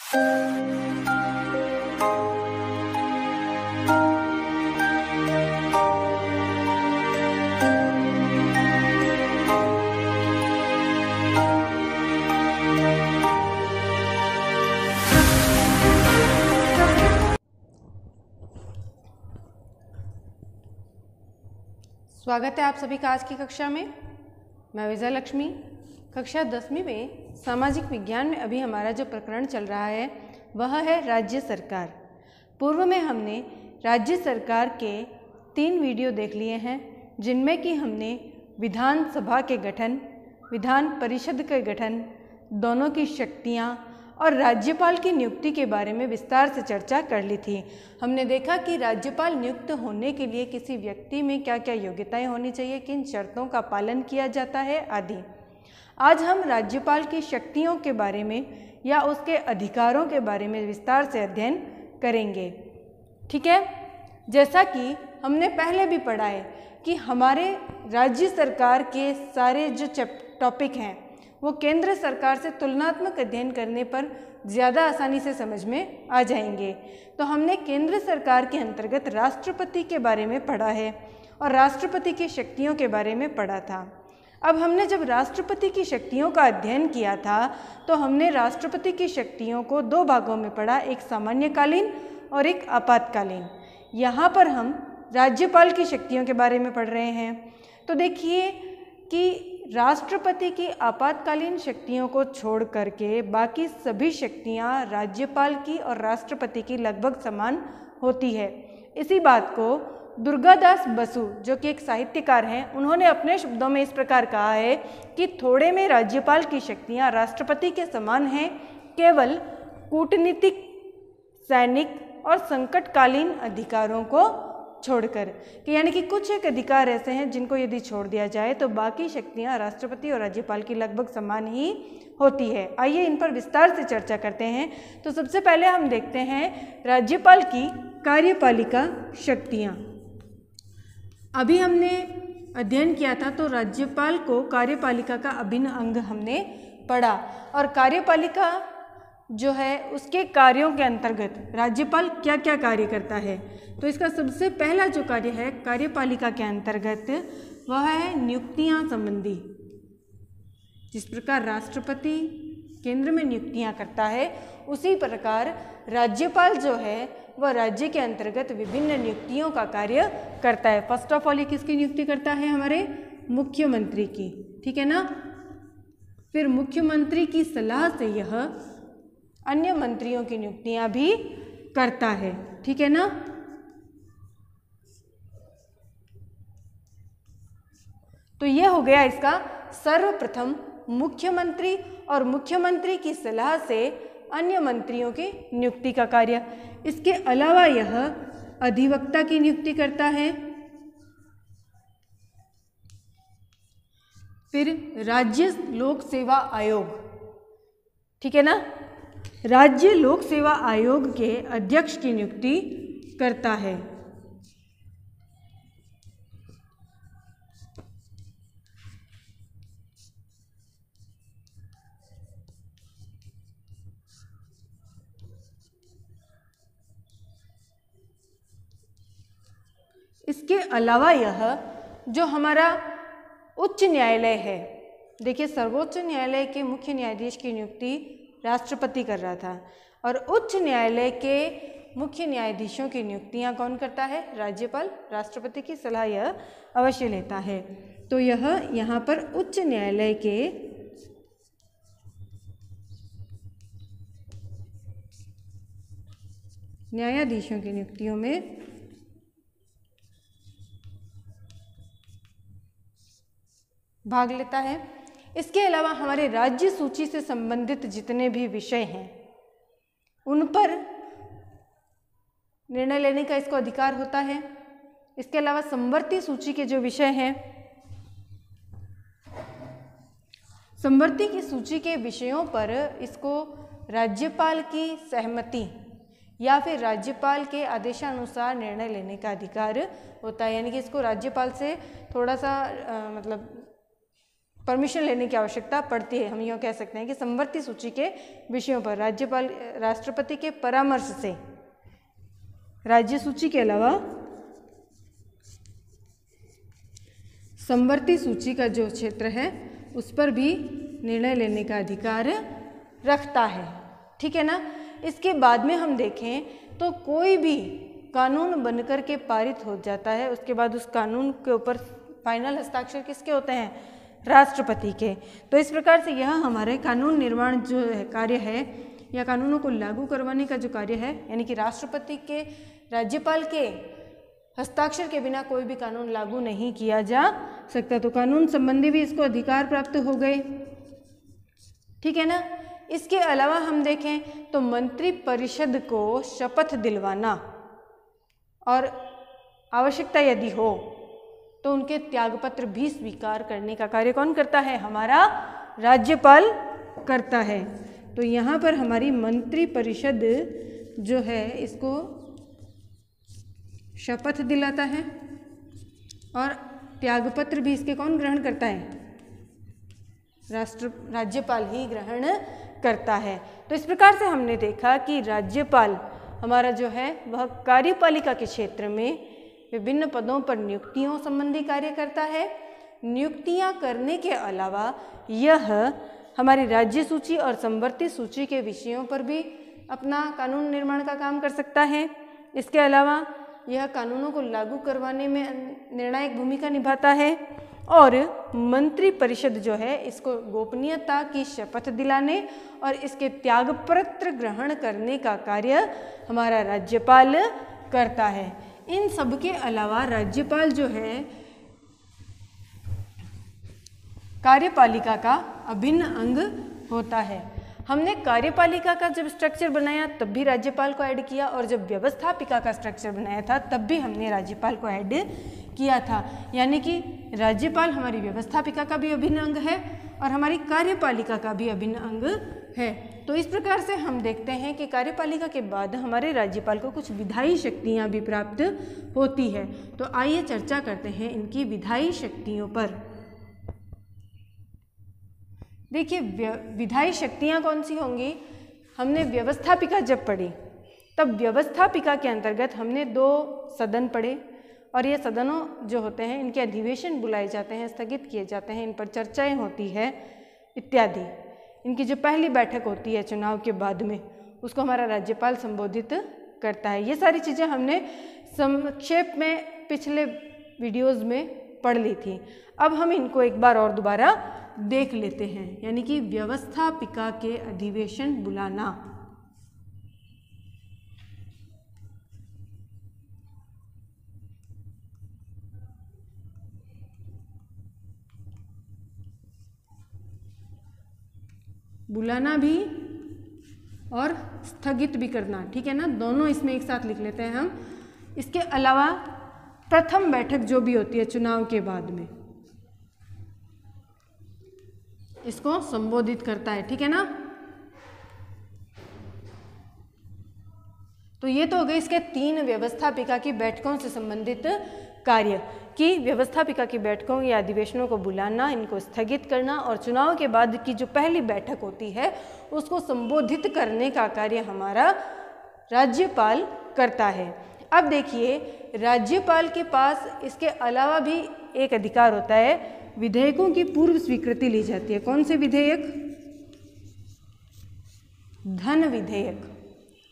स्वागत है आप सभी का आज की कक्षा में। मैं विजय लक्ष्मी। कक्षा 10वीं में सामाजिक विज्ञान में अभी हमारा जो प्रकरण चल रहा है वह है राज्य सरकार। पूर्व में हमने राज्य सरकार के 3 वीडियो देख लिए हैं, जिनमें कि हमने विधानसभा के गठन, विधान परिषद के गठन, दोनों की शक्तियाँ और राज्यपाल की नियुक्ति के बारे में विस्तार से चर्चा कर ली थी। हमने देखा कि राज्यपाल नियुक्त होने के लिए किसी व्यक्ति में क्या क्या योग्यताएं होनी चाहिए, किन शर्तों का पालन किया जाता है आदि। आज हम राज्यपाल की शक्तियों के बारे में या उसके अधिकारों के बारे में विस्तार से अध्ययन करेंगे। ठीक है, जैसा कि हमने पहले भी पढ़ा है कि हमारे राज्य सरकार के सारे जो टॉपिक हैं वो केंद्र सरकार से तुलनात्मक अध्ययन करने पर ज़्यादा आसानी से समझ में आ जाएंगे। तो हमने केंद्र सरकार के अंतर्गत राष्ट्रपति के बारे में पढ़ा है और राष्ट्रपति की शक्तियों के बारे में पढ़ा था। अब हमने जब राष्ट्रपति की शक्तियों का अध्ययन किया था तो हमने राष्ट्रपति की शक्तियों को 2 भागों में पढ़ा, एक सामान्यकालीन और एक आपातकालीन। यहाँ पर हम राज्यपाल की शक्तियों के बारे में पढ़ रहे हैं। तो देखिए कि राष्ट्रपति की आपातकालीन शक्तियों को छोड़ करके बाकी सभी शक्तियां राज्यपाल की और राष्ट्रपति की लगभग समान होती है। इसी बात को दुर्गादास बसु, जो कि एक साहित्यकार हैं, उन्होंने अपने शब्दों में इस प्रकार कहा है कि थोड़े में राज्यपाल की शक्तियां राष्ट्रपति के समान हैं, केवल कूटनीतिक, सैनिक और संकटकालीन अधिकारों को छोड़कर। कि यानी कि कुछ एक अधिकार ऐसे हैं जिनको यदि छोड़ दिया जाए तो बाकी शक्तियां राष्ट्रपति और राज्यपाल की लगभग समान ही होती है। आइए इन पर विस्तार से चर्चा करते हैं। तो सबसे पहले हम देखते हैं राज्यपाल की कार्यपालिका शक्तियां। अभी हमने अध्ययन किया था तो राज्यपाल को कार्यपालिका का अभिन्न अंग हमने पढ़ा, और कार्यपालिका जो है उसके कार्यों के अंतर्गत राज्यपाल क्या क्या कार्य करता है। तो इसका सबसे पहला जो कार्य है कार्यपालिका के अंतर्गत वह है नियुक्तियां संबंधी। जिस प्रकार राष्ट्रपति केंद्र में नियुक्तियां करता है, उसी प्रकार राज्यपाल जो है वह राज्य के अंतर्गत विभिन्न नियुक्तियों का कार्य करता है। फर्स्ट ऑफ ऑल ये किसकी नियुक्ति करता है? हमारे मुख्यमंत्री की। ठीक है ना। फिर मुख्यमंत्री की सलाह से यह अन्य मंत्रियों की नियुक्तियां भी करता है। ठीक है ना। तो यह हो गया इसका सर्वप्रथम मुख्यमंत्री और मुख्यमंत्री की सलाह से अन्य मंत्रियों की नियुक्ति का कार्य। इसके अलावा यह अधिवक्ता की नियुक्ति करता है। फिर राज्य लोक सेवा आयोग, ठीक है ना, राज्य लोक सेवा आयोग के अध्यक्ष की नियुक्ति करता है। इसके अलावा यह जो हमारा उच्च न्यायालय है, देखिए सर्वोच्च न्यायालय के मुख्य न्यायाधीश की नियुक्ति राष्ट्रपति कर रहा था, और उच्च न्यायालय के मुख्य न्यायाधीशों की नियुक्तियां कौन करता है? राज्यपाल। राष्ट्रपति की सलाह यह अवश्य लेता है। तो यह यहाँ पर उच्च न्यायालय के न्यायाधीशों की नियुक्तियों में भाग लेता है। इसके अलावा हमारे राज्य सूची से संबंधित जितने भी विषय हैं उन पर निर्णय लेने का इसको अधिकार होता है। इसके अलावा संवर्ती सूची के जो विषय हैं, संवर्ती की सूची के विषयों पर इसको राज्यपाल की सहमति या फिर राज्यपाल के आदेशानुसार निर्णय लेने का अधिकार होता है। यानी कि इसको राज्यपाल से थोड़ा सा परमिशन लेने की आवश्यकता पड़ती है। हम यूँ कह सकते हैं कि समवर्ती सूची के विषयों पर राज्यपाल राष्ट्रपति के परामर्श से राज्य सूची के अलावा समवर्ती सूची का जो क्षेत्र है उस पर भी निर्णय लेने का अधिकार रखता है। ठीक है ना। इसके बाद में हम देखें तो कोई भी कानून बनकर के पारित हो जाता है, उसके बाद उस कानून के ऊपर फाइनल हस्ताक्षर किसके होते हैं? राष्ट्रपति के। तो इस प्रकार से यह हमारे कानून निर्माण जो है कार्य है या कानूनों को लागू करवाने का जो कार्य है, यानी कि राष्ट्रपति के राज्यपाल के हस्ताक्षर के बिना कोई भी कानून लागू नहीं किया जा सकता। तो कानून संबंधी भी इसको अधिकार प्राप्त हो गए। ठीक है ना। इसके अलावा हम देखें तो मंत्री परिषद को शपथ दिलवाना और आवश्यकता यदि हो तो उनके त्यागपत्र भी स्वीकार करने का कार्य कौन करता है? हमारा राज्यपाल करता है। तो यहाँ पर हमारी मंत्री परिषद जो है इसको शपथ दिलाता है और त्यागपत्र भी इसके कौन ग्रहण करता है? राज्यपाल ही ग्रहण करता है। तो इस प्रकार से हमने देखा कि राज्यपाल हमारा जो है वह कार्यपालिका के क्षेत्र में विभिन्न पदों पर नियुक्तियों संबंधी कार्य करता है। नियुक्तियां करने के अलावा यह हमारी राज्य सूची और समवर्ती सूची के विषयों पर भी अपना कानून निर्माण का काम कर सकता है। इसके अलावा यह कानूनों को लागू करवाने में निर्णायक भूमिका निभाता है और मंत्री परिषद जो है इसको गोपनीयता की शपथ दिलाने और इसके त्यागपत्र ग्रहण करने का कार्य हमारा राज्यपाल करता है। इन सब के अलावा राज्यपाल जो है कार्यपालिका का अभिन्न अंग होता है। हमने कार्यपालिका का जब स्ट्रक्चर बनाया तब भी राज्यपाल को ऐड किया और जब व्यवस्थापिका का स्ट्रक्चर बनाया था तब भी हमने राज्यपाल को ऐड किया था। यानी कि राज्यपाल हमारी व्यवस्थापिका का भी अभिन्न अंग है और हमारी कार्यपालिका का भी अभिन्न अंग है। तो इस प्रकार से हम देखते हैं कि कार्यपालिका के बाद हमारे राज्यपाल को कुछ विधायी शक्तियाँ भी प्राप्त होती है। तो आइए चर्चा करते हैं इनकी विधायी शक्तियों पर। देखिए विधायी शक्तियाँ कौन सी होंगी? हमने व्यवस्थापिका जब पढ़ी तब व्यवस्थापिका के अंतर्गत हमने 2 सदन पढ़े और ये सदनों जो होते हैं इनके अधिवेशन बुलाए जाते हैं, स्थगित किए जाते हैं, इन पर चर्चाएं होती है इत्यादि। इनकी जो पहली बैठक होती है चुनाव के बाद में उसको हमारा राज्यपाल संबोधित करता है। ये सारी चीज़ें हमने संक्षेप में पिछले वीडियोज़ में पढ़ ली थी। अब हम इनको एक बार और दोबारा देख लेते हैं। यानी कि व्यवस्थापिका के अधिवेशन बुलाना, बुलाना भी और स्थगित भी करना। ठीक है ना, दोनों इसमें एक साथ लिख लेते हैं हम। इसके अलावा प्रथम बैठक जो भी होती है चुनाव के बाद में इसको संबोधित करता है। ठीक है ना। तो ये तो हो गए इसके 3 व्यवस्थापिका की बैठकों से संबंधित कार्य कि व्यवस्थापिका की बैठकों या अधिवेशनों को बुलाना, इनको स्थगित करना और चुनाव के बाद की जो पहली बैठक होती है उसको संबोधित करने का कार्य हमारा राज्यपाल करता है। अब देखिए राज्यपाल के पास इसके अलावा भी एक अधिकार होता है, विधेयकों की पूर्व स्वीकृति ली जाती है। कौन से विधेयक? धन विधेयक।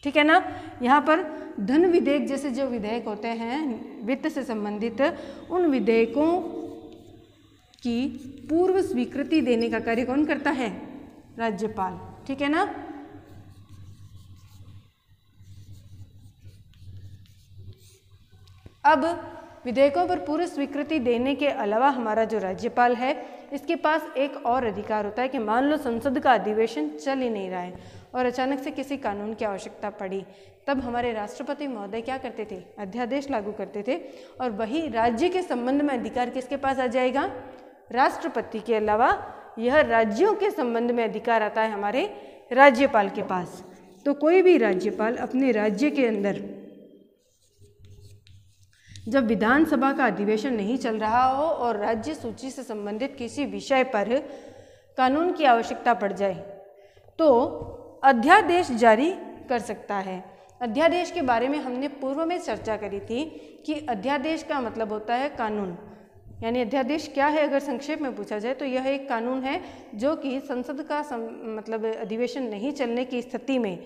ठीक है ना। यहाँ पर धन विधेयक जैसे जो विधेयक होते हैं वित्त से संबंधित, उन विधेयकों की पूर्व स्वीकृति देने का कार्य कौन करता है? राज्यपाल। ठीक है ना। अब विधेयकों पर पूर्व स्वीकृति देने के अलावा हमारा जो राज्यपाल है इसके पास एक और अधिकार होता है कि मान लो संसद का अधिवेशन चल ही नहीं रहा है और अचानक से किसी कानून की आवश्यकता पड़ी, तब हमारे राष्ट्रपति महोदय क्या करते थे? अध्यादेश लागू करते थे और वही राज्य के संबंध में अधिकार किसके पास आ जाएगा? राष्ट्रपति के अलावा यह राज्यों के संबंध में अधिकार आता है हमारे राज्यपाल के पास। तो कोई भी राज्यपाल अपने राज्य के अंदर जब विधानसभा का अधिवेशन नहीं चल रहा हो और राज्य सूची से संबंधित किसी विषय पर कानून की आवश्यकता पड़ जाए तो अध्यादेश जारी कर सकता है। अध्यादेश के बारे में हमने पूर्व में चर्चा करी थी कि अध्यादेश का मतलब होता है कानून, यानी अध्यादेश क्या है अगर संक्षेप में पूछा जाए तो यह एक कानून है जो कि संसद का मतलब अधिवेशन नहीं चलने की स्थिति में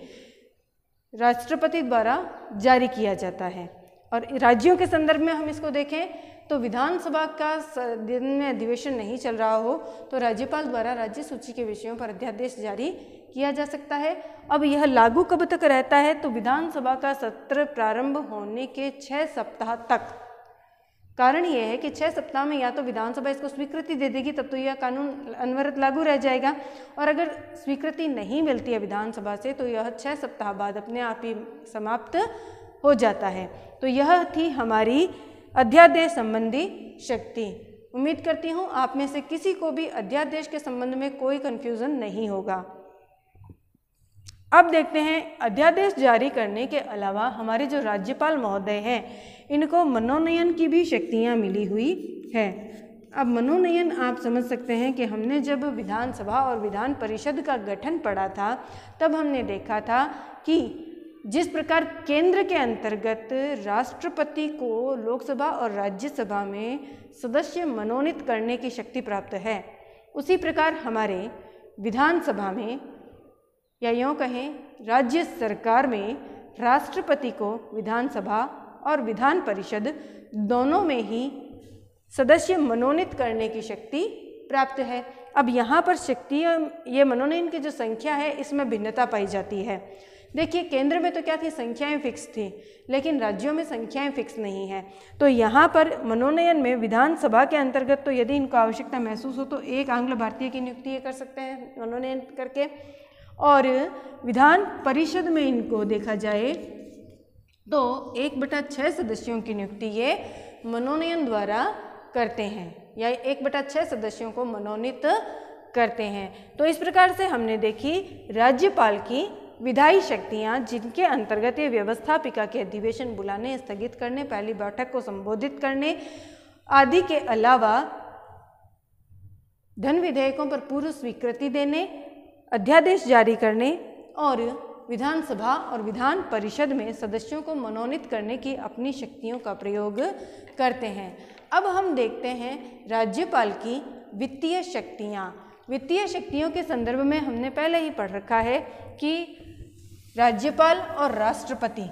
राष्ट्रपति द्वारा जारी किया जाता है। और राज्यों के संदर्भ में हम इसको देखें तो विधानसभा का दिन में अधिवेशन नहीं चल रहा हो तो राज्यपाल द्वारा राज्य सूची के विषयों पर अध्यादेश जारी किया जा सकता है। अब यह लागू कब तक रहता है तो विधानसभा का सत्र प्रारंभ होने के 6 सप्ताह तक। कारण यह है कि 6 सप्ताह में या तो विधानसभा इसको स्वीकृति दे देगी तब तो यह कानून अनवरत लागू रह जाएगा, और अगर स्वीकृति नहीं मिलती है विधानसभा से तो यह 6 सप्ताह बाद अपने आप ही समाप्त हो जाता है। तो यह थी हमारी अध्यादेश संबंधी शक्ति। उम्मीद करती हूँ आप में से किसी को भी अध्यादेश के संबंध में कोई कन्फ्यूज़न नहीं होगा। अब देखते हैं अध्यादेश जारी करने के अलावा हमारे जो राज्यपाल महोदय हैं इनको मनोनयन की भी शक्तियाँ मिली हुई है। अब मनोनयन आप समझ सकते हैं कि हमने जब विधानसभा और विधान परिषद का गठन पढ़ा था तब हमने देखा था कि जिस प्रकार केंद्र के अंतर्गत राष्ट्रपति को लोकसभा और राज्यसभा में सदस्य मनोनीत करने की शक्ति प्राप्त है, उसी प्रकार हमारे विधानसभा में या यूँ कहें राज्य सरकार में राष्ट्रपति को विधानसभा और विधान परिषद दोनों में ही सदस्य मनोनीत करने की शक्ति प्राप्त है। अब यहाँ पर शक्ति ये मनोनयन की जो संख्या है इसमें भिन्नता पाई जाती है। देखिए केंद्र में तो क्या थी, संख्याएं फिक्स थी, लेकिन राज्यों में संख्याएं फिक्स नहीं है। तो यहाँ पर मनोनयन में विधानसभा के अंतर्गत तो यदि इनको आवश्यकता महसूस हो तो एक आंग्ल भारतीय की नियुक्ति ये कर सकते हैं मनोनयन करके, और विधान परिषद में इनको देखा जाए तो 1/6 सदस्यों की नियुक्ति ये मनोनयन द्वारा करते हैं या 1/6 सदस्यों को मनोनीत करते हैं। तो इस प्रकार से हमने देखी राज्यपाल की विधायी शक्तियाँ जिनके अंतर्गत ये व्यवस्थापिका के अधिवेशन बुलाने, स्थगित करने, पहली बैठक को संबोधित करने आदि के अलावा धन विधेयकों पर पूर्व स्वीकृति देने, अध्यादेश जारी करने और विधानसभा और विधान परिषद में सदस्यों को मनोनीत करने की अपनी शक्तियों का प्रयोग करते हैं। अब हम देखते हैं राज्यपाल की वित्तीय शक्तियाँ। वित्तीय शक्तियों के संदर्भ में हमने पहले ही पढ़ रखा है कि राज्यपाल और राष्ट्रपति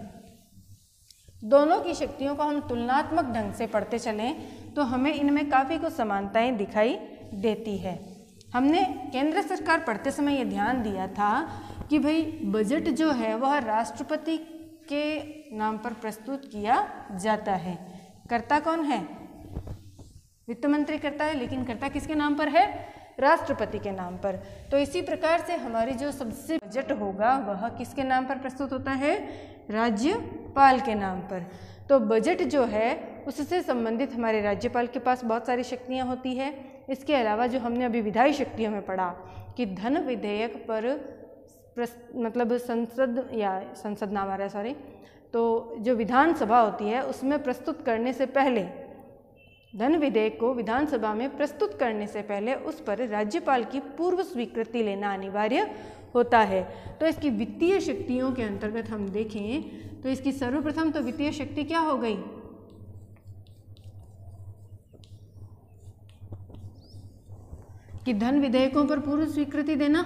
दोनों की शक्तियों को हम तुलनात्मक ढंग से पढ़ते चलें तो हमें इनमें काफ़ी कुछ समानताएं दिखाई देती है। हमने केंद्र सरकार पढ़ते समय ये ध्यान दिया था कि भाई बजट जो है वह राष्ट्रपति के नाम पर प्रस्तुत किया जाता है। कर्ता कौन है? वित्त मंत्री करता है, लेकिन कर्ता किसके नाम पर है? राष्ट्रपति के नाम पर। तो इसी प्रकार से हमारी जो सबसे बजट होगा वह किसके नाम पर प्रस्तुत होता है? राज्यपाल के नाम पर। तो बजट जो है उससे संबंधित हमारे राज्यपाल के पास बहुत सारी शक्तियाँ होती है। इसके अलावा जो हमने अभी विधायी शक्तियों में पढ़ा कि धन विधेयक पर मतलब संसद नाम आ रहा है सॉरी, तो जो विधानसभा होती है उसमें प्रस्तुत करने से पहले, धन विधेयक को विधानसभा में प्रस्तुत करने से पहले उस पर राज्यपाल की पूर्व स्वीकृति लेना अनिवार्य होता है। तो इसकी वित्तीय शक्तियों के अंतर्गत हम देखें तो इसकी सर्वप्रथम तो वित्तीय शक्ति क्या हो गई? कि धन विधेयकों पर पूर्व स्वीकृति देना।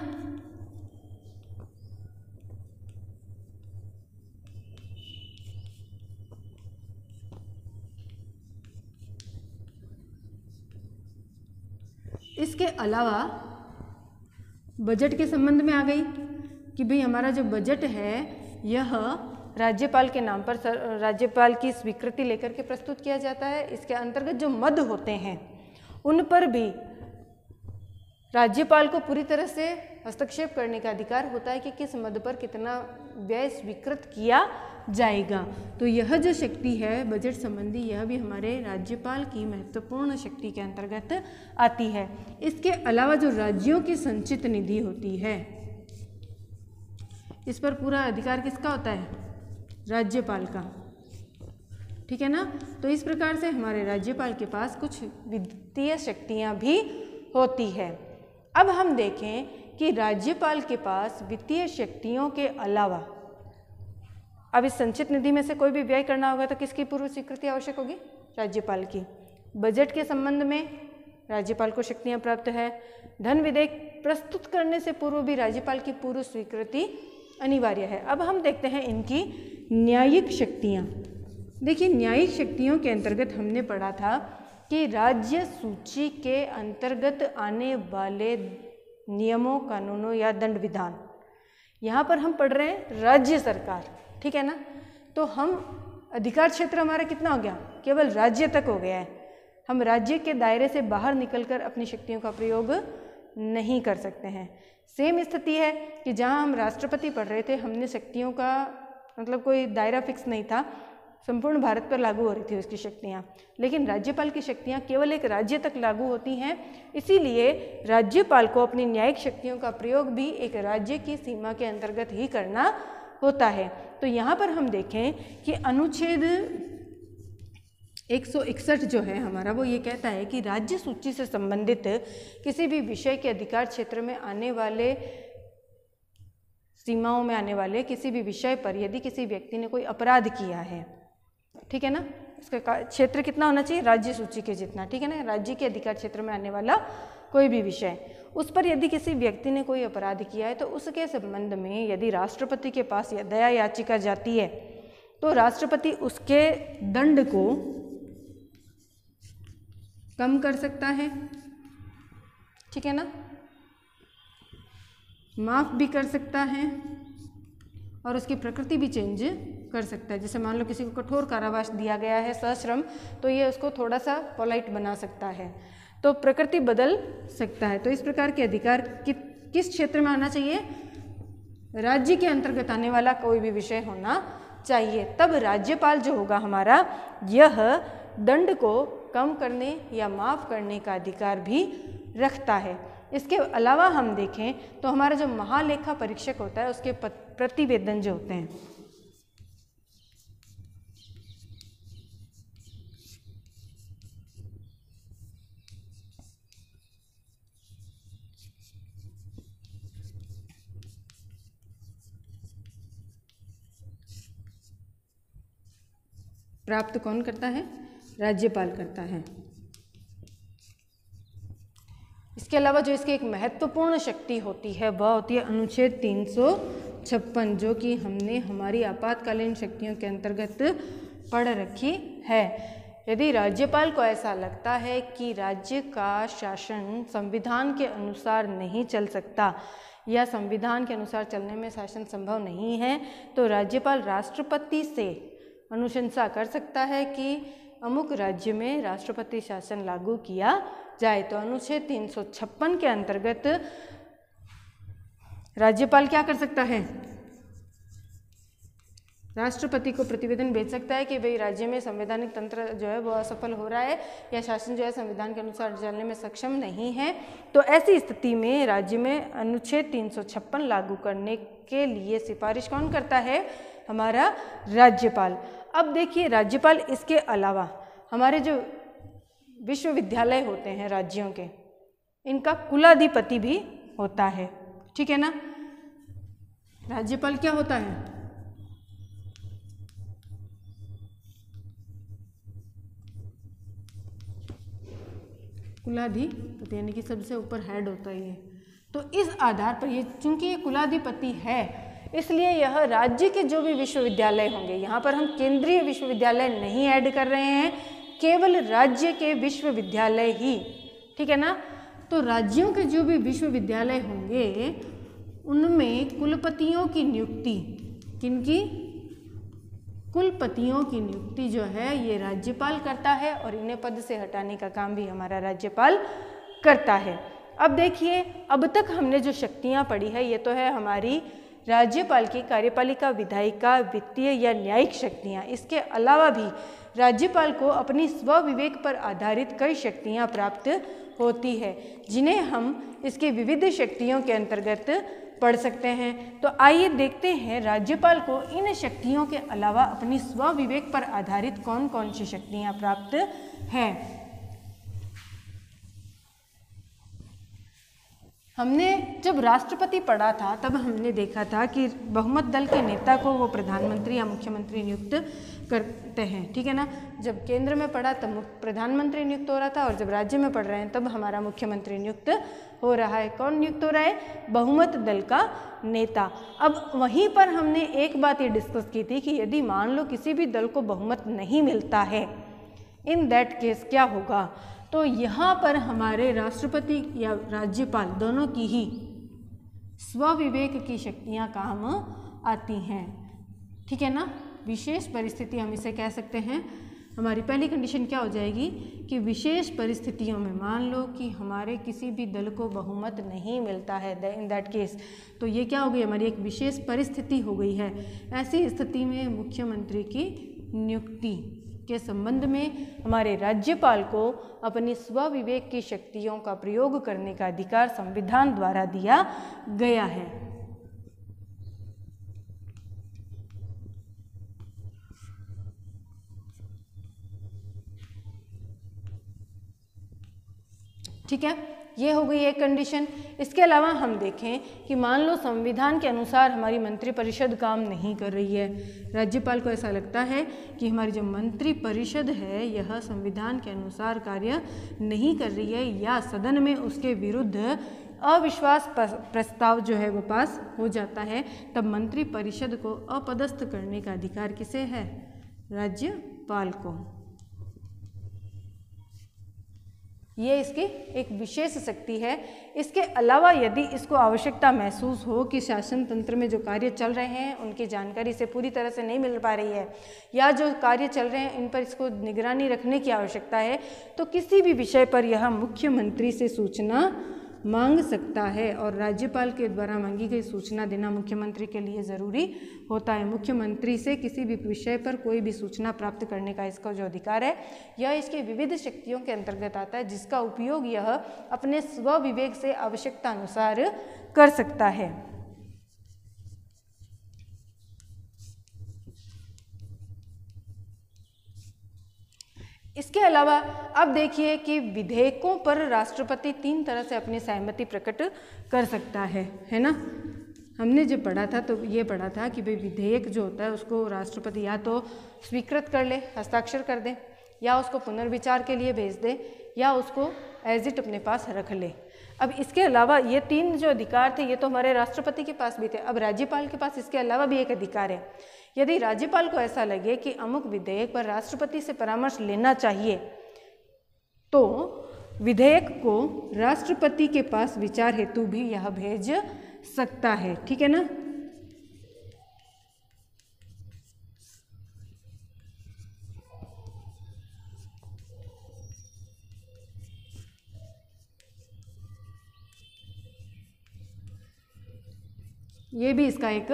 इसके अलावा बजट के संबंध में आ गई कि भाई हमारा जो बजट है यह राज्यपाल के नाम पर राज्यपाल की स्वीकृति लेकर के प्रस्तुत किया जाता है। इसके अंतर्गत जो मद होते हैं उन पर भी राज्यपाल को पूरी तरह से हस्तक्षेप करने का अधिकार होता है कि किस मद पर कितना व्यय स्वीकृत किया जाएगा। तो यह जो शक्ति है बजट संबंधी, यह भी हमारे राज्यपाल की महत्वपूर्ण शक्ति के अंतर्गत आती है। इसके अलावा जो राज्यों की संचित निधि होती है, इस पर पूरा अधिकार किसका होता है? राज्यपाल का। ठीक है ना। तो इस प्रकार से हमारे राज्यपाल के पास कुछ वित्तीय शक्तियाँ भी होती है। अब हम देखें कि राज्यपाल के पास वित्तीय शक्तियों के अलावा अब इस संचित निधि में से कोई भी व्यय करना होगा तो किसकी पूर्व स्वीकृति आवश्यक होगी? राज्यपाल की। बजट के संबंध में राज्यपाल को शक्तियां प्राप्त है। धन विधेयक प्रस्तुत करने से पूर्व भी राज्यपाल की पूर्व स्वीकृति अनिवार्य है। अब हम देखते हैं इनकी न्यायिक शक्तियां। देखिए, न्यायिक शक्तियों के अंतर्गत हमने पढ़ा था कि राज्य सूची के अंतर्गत आने वाले नियमों, कानूनों या दंड विधान, यहाँ पर हम पढ़ रहे हैं राज्य सरकार, ठीक है ना। तो हम अधिकार क्षेत्र हमारा कितना हो गया? केवल राज्य तक हो गया है। हम राज्य के दायरे से बाहर निकलकर अपनी शक्तियों का प्रयोग नहीं कर सकते हैं। सेम स्थिति है कि जहाँ हम राष्ट्रपति पढ़ रहे थे, हमने शक्तियों का मतलब कोई दायरा फिक्स नहीं था, संपूर्ण भारत पर लागू हो रही थी उसकी शक्तियाँ, लेकिन राज्यपाल की शक्तियाँ केवल एक राज्य तक लागू होती हैं। इसीलिए राज्यपाल को अपनी न्यायिक शक्तियों का प्रयोग भी एक राज्य की सीमा के अंतर्गत ही करना होता है। तो यहाँ पर हम देखें कि अनुच्छेद 161 जो है हमारा, वो ये कहता है कि राज्य सूची से संबंधित किसी भी विषय के अधिकार क्षेत्र में आने वाले, सीमाओं में आने वाले किसी भी विषय पर यदि किसी व्यक्ति ने कोई अपराध किया है, ठीक है ना, इसका क्षेत्र कितना होना चाहिए? राज्य सूची के जितना, ठीक है ना। राज्य के अधिकार क्षेत्र में आने वाला कोई भी विषय, उस पर यदि किसी व्यक्ति ने कोई अपराध किया है तो उसके संबंध में यदि राष्ट्रपति के पास दया याचिका जाती है तो राष्ट्रपति उसके दंड को कम कर सकता है, ठीक है ना, माफ भी कर सकता है और उसकी प्रकृति भी चेंज कर सकता है। जैसे मान लो किसी को कठोर कारावास दिया गया है, सश्रम, तो ये उसको थोड़ा सा पोलाइट बना सकता है, तो प्रकृति बदल सकता है। तो इस प्रकार के अधिकार किस क्षेत्र में आना चाहिए? राज्य के अंतर्गत आने वाला कोई भी विषय होना चाहिए। तब राज्यपाल जो होगा हमारा, यह दंड को कम करने या माफ करने का अधिकार भी रखता है। इसके अलावा हम देखें तो हमारा जो महालेखा परीक्षक होता है उसके प्रतिवेदन जो होते हैं, प्राप्त कौन करता है? राज्यपाल करता है। इसके अलावा जो इसकी एक महत्वपूर्ण शक्ति होती है वह होती है अनुच्छेद 356, जो कि हमने हमारी आपातकालीन शक्तियों के अंतर्गत पढ़ रखी है। यदि राज्यपाल को ऐसा लगता है कि राज्य का शासन संविधान के अनुसार नहीं चल सकता या संविधान के अनुसार चलने में शासन संभव नहीं है, तो राज्यपाल राष्ट्रपति से अनुशंसा कर सकता है कि अमुक राज्य में राष्ट्रपति शासन लागू किया जाए। तो अनुच्छेद 356 के अंतर्गत राज्यपाल क्या कर सकता है? राष्ट्रपति को प्रतिवेदन भेज सकता है कि भाई राज्य में संवैधानिक तंत्र जो है वो असफल हो रहा है या शासन जो है संविधान के अनुसार चलने में सक्षम नहीं है। तो ऐसी स्थिति में राज्य में अनुच्छेद 356 लागू करने के लिए सिफारिश कौन करता है? हमारा राज्यपाल। अब देखिए, राज्यपाल इसके अलावा हमारे जो विश्वविद्यालय होते हैं राज्यों के, इनका कुलाधिपति भी होता है, ठीक है ना। राज्यपाल क्या होता है? कुलाधिपति, यानी कि सबसे ऊपर हेड होता है ये। तो इस आधार पर ये, चूंकि ये कुलाधिपति है, इसलिए यह राज्य के जो भी विश्वविद्यालय होंगे, यहाँ पर हम केंद्रीय विश्वविद्यालय नहीं ऐड कर रहे हैं, केवल राज्य के विश्वविद्यालय ही, ठीक है ना। तो राज्यों के जो भी विश्वविद्यालय होंगे उनमें कुलपतियों की नियुक्ति, किनकी? कुलपतियों की नियुक्ति जो है ये राज्यपाल करता है और इन्हें पद से हटाने का काम भी हमारा राज्यपाल करता है। अब देखिए, अब तक हमने जो शक्तियाँ पढ़ी है ये तो है हमारी राज्यपाल की कार्यपालिका, विधायिका, वित्तीय या न्यायिक शक्तियाँ। इसके अलावा भी राज्यपाल को अपनी स्वविवेक पर आधारित कई शक्तियाँ प्राप्त होती है, जिन्हें हम इसके विविध शक्तियों के अंतर्गत पढ़ सकते हैं। तो आइए देखते हैं राज्यपाल को इन शक्तियों के अलावा अपनी स्वविवेक पर आधारित कौन कौन सी शक्तियाँ प्राप्त हैं। हमने जब राष्ट्रपति पढ़ा था तब हमने देखा था कि बहुमत दल के नेता को वो प्रधानमंत्री या मुख्यमंत्री नियुक्त करते हैं, ठीक है ना। जब केंद्र में पढ़ा तब प्रधानमंत्री नियुक्त हो रहा था और जब राज्य में पढ़ रहे हैं तब हमारा मुख्यमंत्री नियुक्त हो रहा है। कौन नियुक्त हो रहा है? बहुमत दल का नेता। अब वहीं पर हमने एक बात ये डिस्कस की थी कि यदि मान लो किसी भी दल को बहुमत नहीं मिलता है, इन दैट केस क्या होगा। तो यहाँ पर हमारे राष्ट्रपति या राज्यपाल दोनों की ही स्वविवेक की शक्तियाँ काम आती हैं, ठीक है ना। विशेष परिस्थिति हम इसे कह सकते हैं। हमारी पहली कंडीशन क्या हो जाएगी कि विशेष परिस्थितियों में मान लो कि हमारे किसी भी दल को बहुमत नहीं मिलता है, इन दैट केस, तो ये क्या हो गई, हमारी एक विशेष परिस्थिति हो गई है। ऐसी स्थिति में मुख्यमंत्री की नियुक्ति के संबंध में हमारे राज्यपाल को अपनी स्वविवेक की शक्तियों का प्रयोग करने का अधिकार संविधान द्वारा दिया गया है। ठीक है, ये हो गई एक कंडीशन। इसके अलावा हम देखें कि मान लो संविधान के अनुसार हमारी मंत्रिपरिषद काम नहीं कर रही है, राज्यपाल को ऐसा लगता है कि हमारी जो मंत्रिपरिषद है यह संविधान के अनुसार कार्य नहीं कर रही है या सदन में उसके विरुद्ध अविश्वास प्रस्ताव जो है वो पास हो जाता है, तब मंत्रिपरिषद को अपदस्थ करने का अधिकार किसे है? राज्यपाल को। ये इसकी एक विशेष शक्ति है। इसके अलावा यदि इसको आवश्यकता महसूस हो कि शासन तंत्र में जो कार्य चल रहे हैं उनकी जानकारी इसे पूरी तरह से नहीं मिल पा रही है या जो कार्य चल रहे हैं इन पर इसको निगरानी रखने की आवश्यकता है, तो किसी भी विषय पर यह मुख्यमंत्री से सूचना मांग सकता है और राज्यपाल के द्वारा मांगी गई सूचना देना मुख्यमंत्री के लिए ज़रूरी होता है। मुख्यमंत्री से किसी भी विषय पर कोई भी सूचना प्राप्त करने का इसका जो अधिकार है यह इसके विविध शक्तियों के अंतर्गत आता है, जिसका उपयोग यह अपने स्वविवेक से आवश्यकता अनुसार कर सकता है। इसके अलावा अब देखिए कि विधेयकों पर राष्ट्रपति 3 तरह से अपनी सहमति प्रकट कर सकता है ना। हमने जब पढ़ा था तो ये पढ़ा था कि भाई विधेयक जो होता है उसको राष्ट्रपति या तो स्वीकृत कर ले, हस्ताक्षर कर दे, या उसको पुनर्विचार के लिए भेज दे, या उसको एज इट अपने पास रख ले। अब इसके अलावा ये 3 जो अधिकार थे ये तो हमारे राष्ट्रपति के पास भी थे, अब राज्यपाल के पास इसके अलावा भी एक अधिकार है। यदि राज्यपाल को ऐसा लगे कि अमुक विधेयक पर राष्ट्रपति से परामर्श लेना चाहिए तो विधेयक को राष्ट्रपति के पास विचार हेतु भी यह भेज सकता है, ठीक है ना। ये भी इसका एक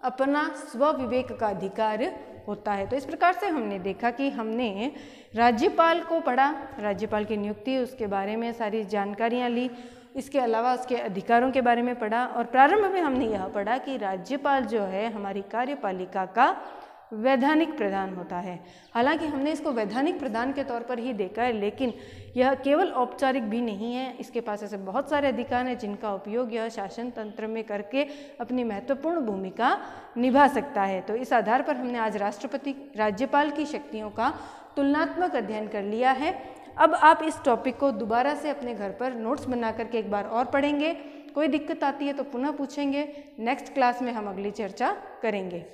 अपना स्वविवेक का अधिकार होता है। तो इस प्रकार से हमने देखा कि हमने राज्यपाल को पढ़ा, राज्यपाल की नियुक्ति, उसके बारे में सारी जानकारियाँ ली, इसके अलावा उसके अधिकारों के बारे में पढ़ा और प्रारंभ में हमने यह पढ़ा कि राज्यपाल जो है हमारी कार्यपालिका का वैधानिक प्रधान होता है। हालांकि हमने इसको वैधानिक प्रधान के तौर पर ही देखा है, लेकिन यह केवल औपचारिक भी नहीं है, इसके पास ऐसे बहुत सारे अधिकार हैं जिनका उपयोग यह शासन तंत्र में करके अपनी महत्वपूर्ण भूमिका निभा सकता है। तो इस आधार पर हमने आज राज्यपाल की शक्तियों का तुलनात्मक अध्ययन कर लिया है। अब आप इस टॉपिक को दोबारा से अपने घर पर नोट्स बना करके एक बार और पढ़ेंगे। कोई दिक्कत आती है तो पुनः पूछेंगे। नेक्स्ट क्लास में हम अगली चर्चा करेंगे।